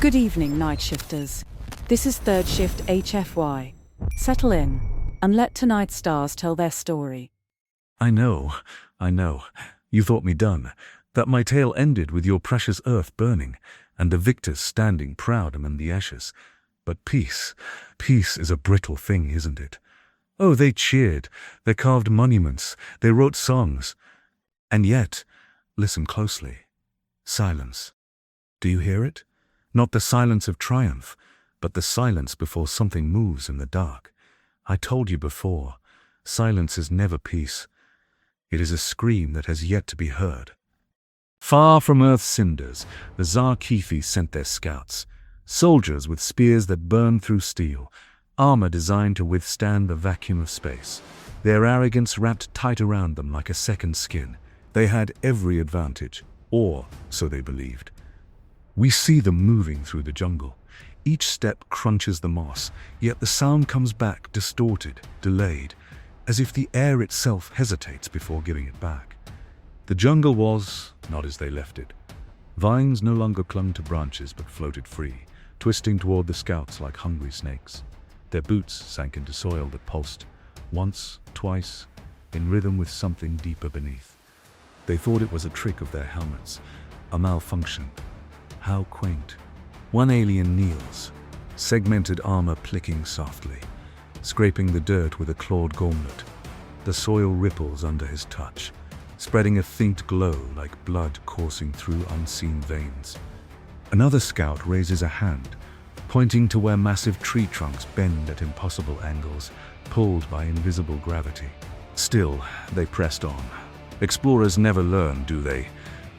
Good evening, night shifters. This is third shift HFY. Settle in and let tonight's stars tell their story. I know. You thought me done, that my tale ended with your precious earth burning, and the victors standing proud among the ashes. But peace is a brittle thing, isn't it? Oh, they cheered, they carved monuments, they wrote songs. And yet, listen closely. Silence. Do you hear it? Not the silence of triumph, but the silence before something moves in the dark. I told you before, silence is never peace. It is a scream that has yet to be heard. Far from Earth's cinders, the Zarkithi sent their scouts, soldiers with spears that burn through steel, armor designed to withstand the vacuum of space. Their arrogance wrapped tight around them like a second skin. They had every advantage, or so they believed. We see them moving through the jungle. Each step crunches the moss, yet the sound comes back distorted, delayed, as if the air itself hesitates before giving it back. The jungle was not as they left it. Vines no longer clung to branches but floated free, twisting toward the scouts like hungry snakes. Their boots sank into soil that pulsed, once, twice, in rhythm with something deeper beneath. They thought it was a trick of their helmets, a malfunction. How quaint. One alien kneels, segmented armor plicking softly, scraping the dirt with a clawed gauntlet. The soil ripples under his touch, spreading a faint glow like blood coursing through unseen veins. Another scout raises a hand, pointing to where massive tree trunks bend at impossible angles, pulled by invisible gravity. Still, they pressed on. Explorers never learn, do they?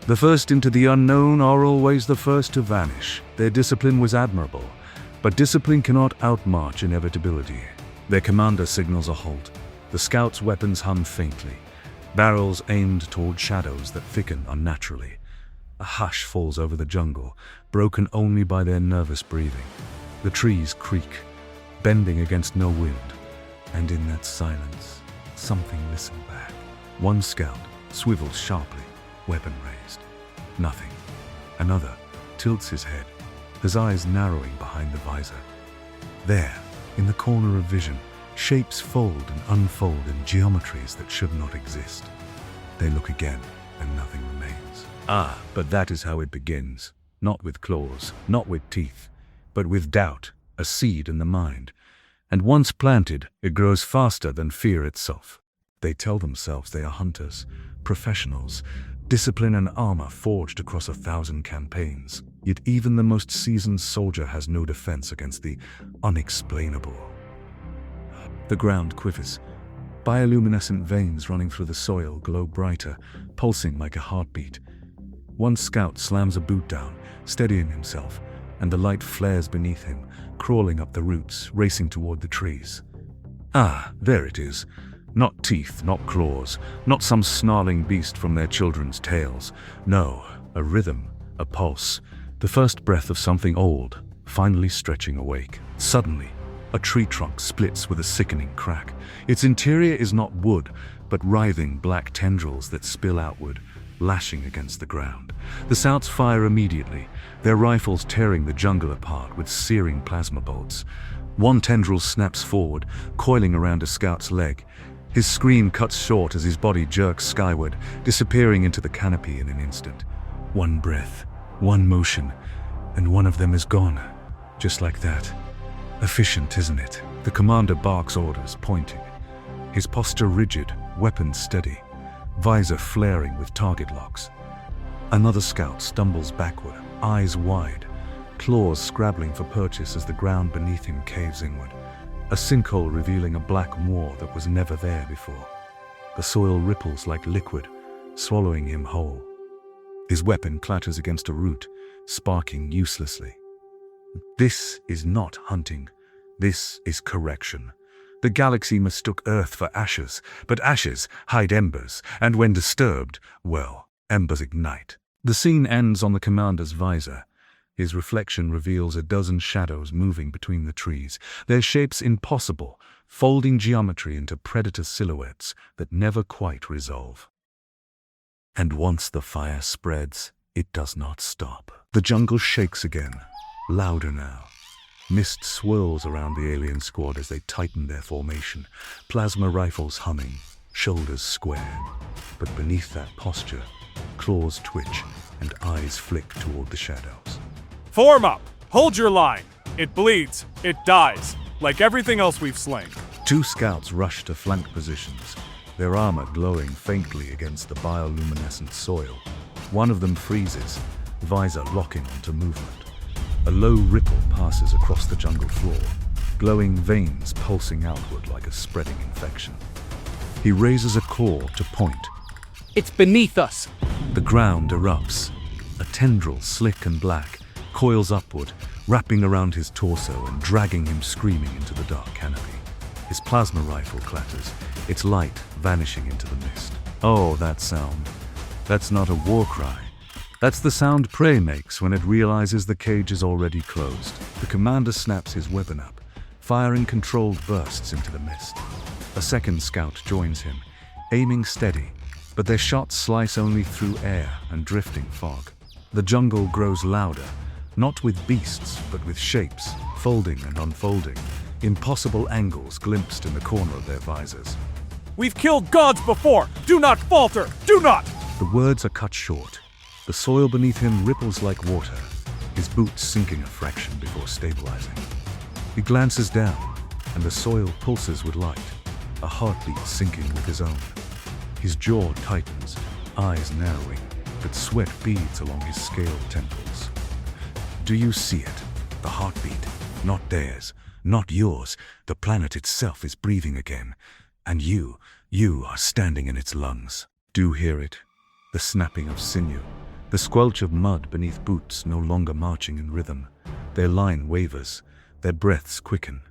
The first into the unknown are always the first to vanish. Their discipline was admirable, but discipline cannot outmarch inevitability. Their commander signals a halt. The scouts' weapons hum faintly, barrels aimed toward shadows that thicken unnaturally. A hush falls over the jungle, broken only by their nervous breathing. The trees creak, bending against no wind, and in that silence, something listens back. One scout swivels sharply, weapon raised. Nothing. Another tilts his head, his eyes narrowing behind the visor. There, in the corner of vision, shapes fold and unfold in geometries that should not exist. They look again, and nothing remains. But that is how it begins. Not with claws, not with teeth, but with doubt, a seed in the mind. And once planted, it grows faster than fear itself. They tell themselves they are hunters, professionals, discipline and armor forged across 1,000 campaigns. Yet even the most seasoned soldier has no defense against the unexplainable. The ground quivers. Bioluminescent veins running through the soil glow brighter, pulsing like a heartbeat. One scout slams a boot down, steadying himself, and the light flares beneath him, crawling up the roots, racing toward the trees. There it is. Not teeth, not claws, not some snarling beast from their children's tales. No, a rhythm, a pulse, the first breath of something old, finally stretching awake. Suddenly, a tree trunk splits with a sickening crack. Its interior is not wood, but writhing black tendrils that spill outward, lashing against the ground. The scouts fire immediately, their rifles tearing the jungle apart with searing plasma bolts. One tendril snaps forward, coiling around a scout's leg. His scream cuts short as his body jerks skyward, disappearing into the canopy in an instant. One breath, one motion, and one of them is gone. Just like that. Efficient, isn't it? The commander barks orders, pointing. His posture rigid, weapons steady, visor flaring with target locks. Another scout stumbles backward, eyes wide, claws scrabbling for purchase as the ground beneath him caves inward. A sinkhole revealing a black maw that was never there before. The soil ripples like liquid, swallowing him whole. His weapon clatters against a root, sparking uselessly. This is not hunting. This is correction. The galaxy mistook Earth for ashes, but ashes hide embers, and when disturbed, well, embers ignite. The scene ends on the commander's visor. His reflection reveals a dozen shadows moving between the trees, their shapes impossible, folding geometry into predator silhouettes that never quite resolve. And once the fire spreads, it does not stop. The jungle shakes again. louder now. Mist swirls around the alien squad as they tighten their formation, plasma rifles humming, shoulders square. But beneath that posture, claws twitch and eyes flick toward the shadows. Form up! Hold your line! It bleeds, it dies, like everything else we've slain. 2 scouts rush to flank positions, their armor glowing faintly against the bioluminescent soil. One of them freezes, visor locking onto movement. A low ripple passes across the jungle floor, glowing veins pulsing outward like a spreading infection. He raises a claw to point. It's beneath us! The ground erupts. A tendril, slick and black, coils upward, wrapping around his torso and dragging him screaming into the dark canopy. His plasma rifle clatters, its light vanishing into the mist. Oh, that sound. That's not a war cry. That's the sound prey makes when it realizes the cage is already closed. The commander snaps his weapon up, firing controlled bursts into the mist. A second scout joins him, aiming steady, but their shots slice only through air and drifting fog. The jungle grows louder, not with beasts, but with shapes, folding and unfolding, impossible angles glimpsed in the corner of their visors. We've killed gods before! Do not falter! Do not! The words are cut short. The soil beneath him ripples like water, his boots sinking a fraction before stabilizing. He glances down, and the soil pulses with light, a heartbeat syncing with his own. His jaw tightens, eyes narrowing, but sweat beads along his scaled temples. Do you see it? The heartbeat, not theirs, not yours. The planet itself is breathing again, and you are standing in its lungs. Do hear it? The snapping of sinew, the squelch of mud beneath boots no longer marching in rhythm. Their line wavers, their breaths quicken.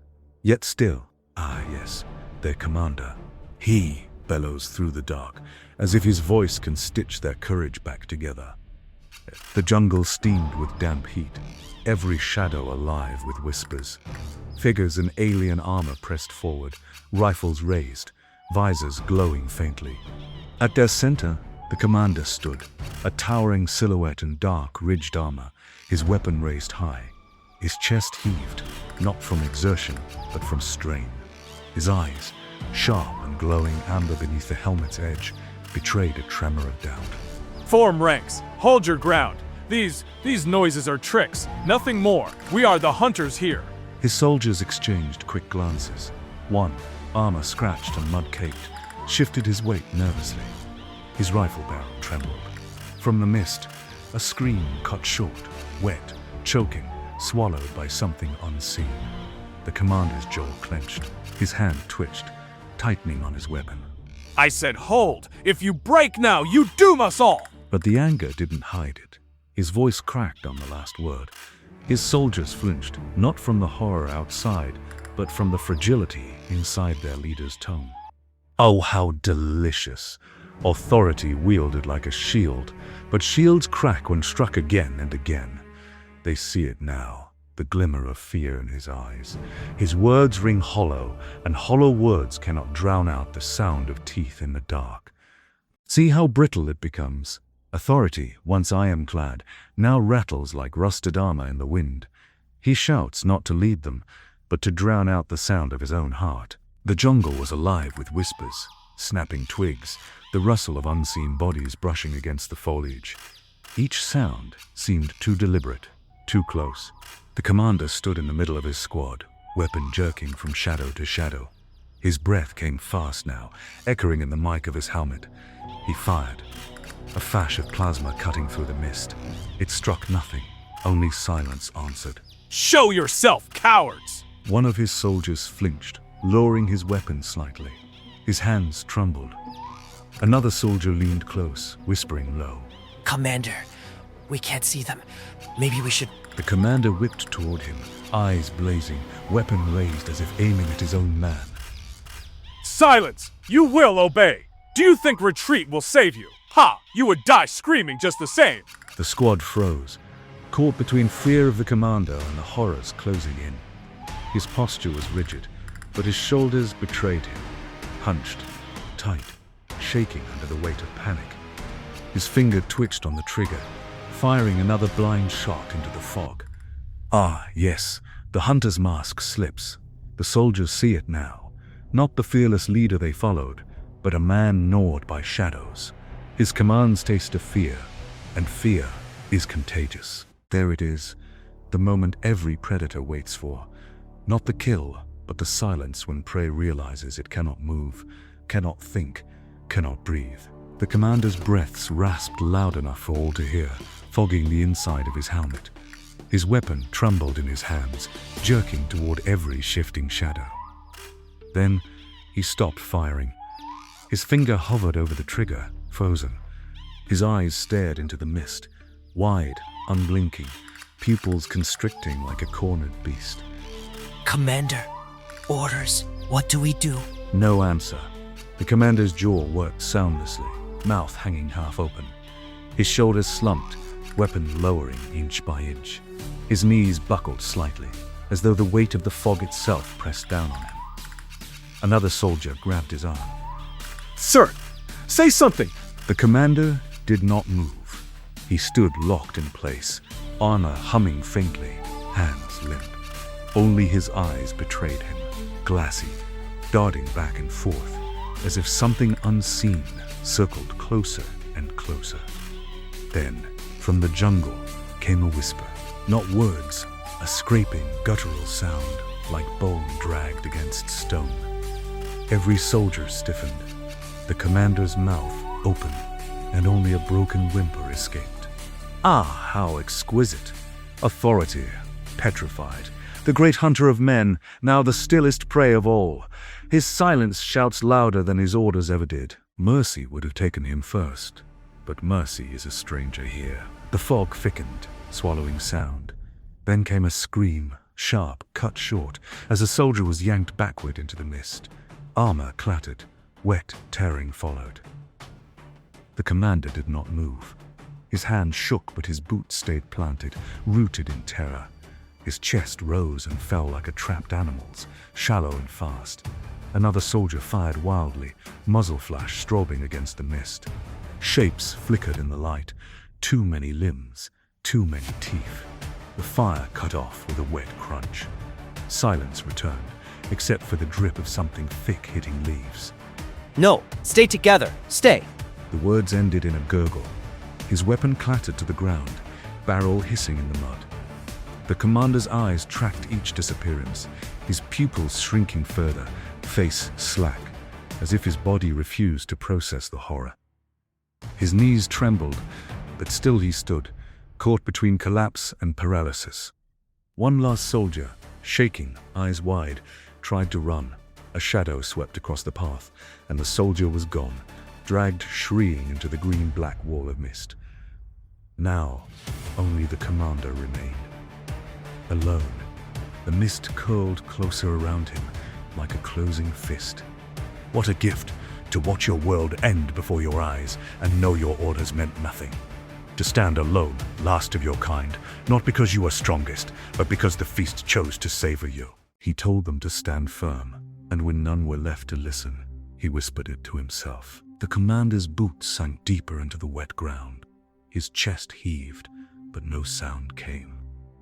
Yet still, yes, their commander. He bellows through the dark, as if his voice can stitch their courage back together. The jungle steamed with damp heat, every shadow alive with whispers. Figures in alien armor pressed forward, rifles raised, visors glowing faintly. At their center, the commander stood, a towering silhouette in dark, ridged armor, his weapon raised high. His chest heaved, not from exertion, but from strain. His eyes, sharp and glowing amber beneath the helmet's edge, betrayed a tremor of doubt. Form ranks! Hold your ground! These noises are tricks, nothing more. We are the hunters here. His soldiers exchanged quick glances. One, armor scratched and mud-caked, shifted his weight nervously. His rifle barrel trembled. From the mist, a scream cut short, wet, choking, swallowed by something unseen. The commander's jaw clenched. His hand twitched, tightening on his weapon. I said hold! If you break now, you doom us all! But the anger didn't hide it. His voice cracked on the last word. His soldiers flinched, not from the horror outside, but from the fragility inside their leader's tone. Oh, how delicious! Authority wielded like a shield, but shields crack when struck again and again. They see it now, the glimmer of fear in his eyes. His words ring hollow, and hollow words cannot drown out the sound of teeth in the dark. See how brittle it becomes. Authority, once iron-clad, now rattles like rusted armor in the wind. He shouts not to lead them, but to drown out the sound of his own heart. The jungle was alive with whispers, snapping twigs, the rustle of unseen bodies brushing against the foliage. Each sound seemed too deliberate, too close. The commander stood in the middle of his squad, weapon jerking from shadow to shadow. His breath came fast now, echoing in the mic of his helmet. He fired. A flash of plasma cutting through the mist. It struck nothing. Only silence answered. Show yourself, cowards! One of his soldiers flinched, lowering his weapon slightly. His hands trembled. Another soldier leaned close, whispering low. Commander, we can't see them. Maybe we should... The commander whipped toward him, eyes blazing, weapon raised as if aiming at his own man. Silence! You will obey! Do you think retreat will save you? Ha! You would die screaming just the same! The squad froze, caught between fear of the commander and the horrors closing in. His posture was rigid, but his shoulders betrayed him, hunched, tight, shaking under the weight of panic. His finger twitched on the trigger, firing another blind shot into the fog. Ah, yes, the hunter's mask slips. The soldiers see it now. Not the fearless leader they followed, but a man gnawed by shadows. His commands taste of fear, and fear is contagious. There it is, the moment every predator waits for. Not the kill, but the silence when prey realizes it cannot move, cannot think, cannot breathe. The commander's breaths rasped loud enough for all to hear, fogging the inside of his helmet. His weapon trembled in his hands, jerking toward every shifting shadow. Then he stopped firing. His finger hovered over the trigger, frozen. His eyes stared into the mist, wide, unblinking, pupils constricting like a cornered beast. Commander, orders. What do we do? No answer. The commander's jaw worked soundlessly, mouth hanging half open. His shoulders slumped, weapon lowering inch by inch. His knees buckled slightly, as though the weight of the fog itself pressed down on him. Another soldier grabbed his arm. Sir, say something! The commander did not move. He stood locked in place, armor humming faintly, hands limp. Only his eyes betrayed him, glassy, darting back and forth, as if something unseen circled closer and closer. Then, from the jungle, came a whisper. Not words, a scraping, guttural sound, like bone dragged against stone. Every soldier stiffened. The commander's mouth opened, and only a broken whimper escaped. Ah, how exquisite! Authority, petrified. The great hunter of men, now the stillest prey of all. His silence shouts louder than his orders ever did. Mercy would have taken him first, but mercy is a stranger here. The fog thickened, swallowing sound. Then came a scream, sharp, cut short, as a soldier was yanked backward into the mist. Armor clattered, wet tearing followed. The commander did not move. His hand shook, but his boots stayed planted, rooted in terror. His chest rose and fell like a trapped animal's, shallow and fast. Another soldier fired wildly, muzzle flash strobing against the mist. Shapes flickered in the light. Too many limbs, too many teeth. The fire cut off with a wet crunch. Silence returned, except for the drip of something thick hitting leaves. No, stay together. Stay. The words ended in a gurgle. His weapon clattered to the ground, barrel hissing in the mud. The commander's eyes tracked each disappearance, his pupils shrinking further, face slack, as if his body refused to process the horror. His knees trembled, but still he stood, caught between collapse and paralysis. One last soldier, shaking, eyes wide, tried to run. A shadow swept across the path, and the soldier was gone, dragged shrieking into the green-black wall of mist. Now, only the commander remained. Alone, the mist curled closer around him, like a closing fist. What a gift, to watch your world end before your eyes and know your orders meant nothing. To stand alone, last of your kind, not because you were strongest, but because the feast chose to savor you. He told them to stand firm, and when none were left to listen, he whispered it to himself. The commander's boots sank deeper into the wet ground. His chest heaved, but no sound came.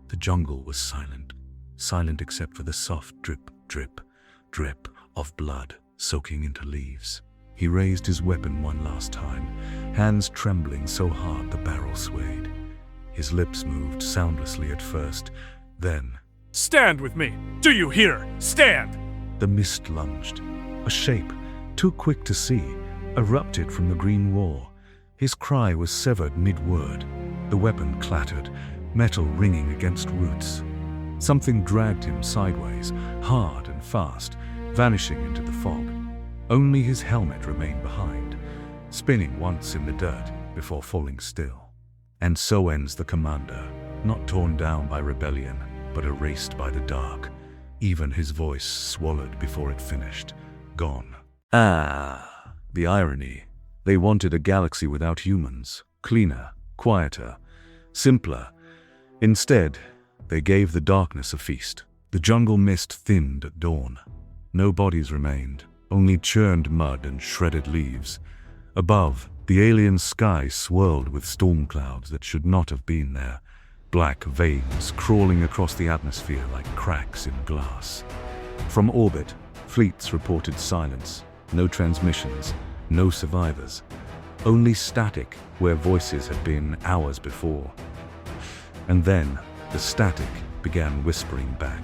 The jungle was silent, silent except for the soft drip, drip, drip of blood soaking into leaves. He raised his weapon one last time, hands trembling so hard the barrel swayed. His lips moved soundlessly at first, then... Stand with me! Do you hear? Stand! The mist lunged. A shape, too quick to see, erupted from the green wall. His cry was severed mid-word. The weapon clattered, metal ringing against roots. Something dragged him sideways, hard and fast, vanishing into the fog. Only his helmet remained behind, spinning once in the dirt before falling still. And so ends the commander, not torn down by rebellion, but erased by the dark, even his voice swallowed before it finished, gone. Ah, the irony. They wanted a galaxy without humans, cleaner, quieter, simpler. Instead, they gave the darkness a feast. The jungle mist thinned at dawn. No bodies remained, only churned mud and shredded leaves. Above, the alien sky swirled with storm clouds that should not have been there. black veins crawling across the atmosphere like cracks in glass. From orbit, fleets reported silence, no transmissions, no survivors, only static where voices had been hours before. And then the static began whispering back.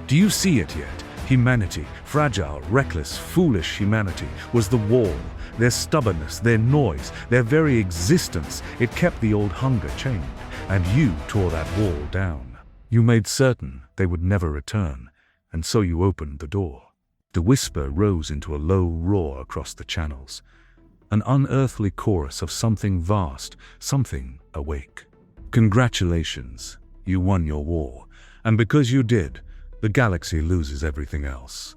Do you see it yet? Humanity, fragile, reckless, foolish humanity, was the wall. Their stubbornness, their noise, their very existence, it kept the old hunger chained. And you tore that wall down. You made certain they would never return, and so you opened the door. The whisper rose into a low roar across the channels, an unearthly chorus of something vast, something awake. Congratulations, you won your war, and because you did, the galaxy loses everything else.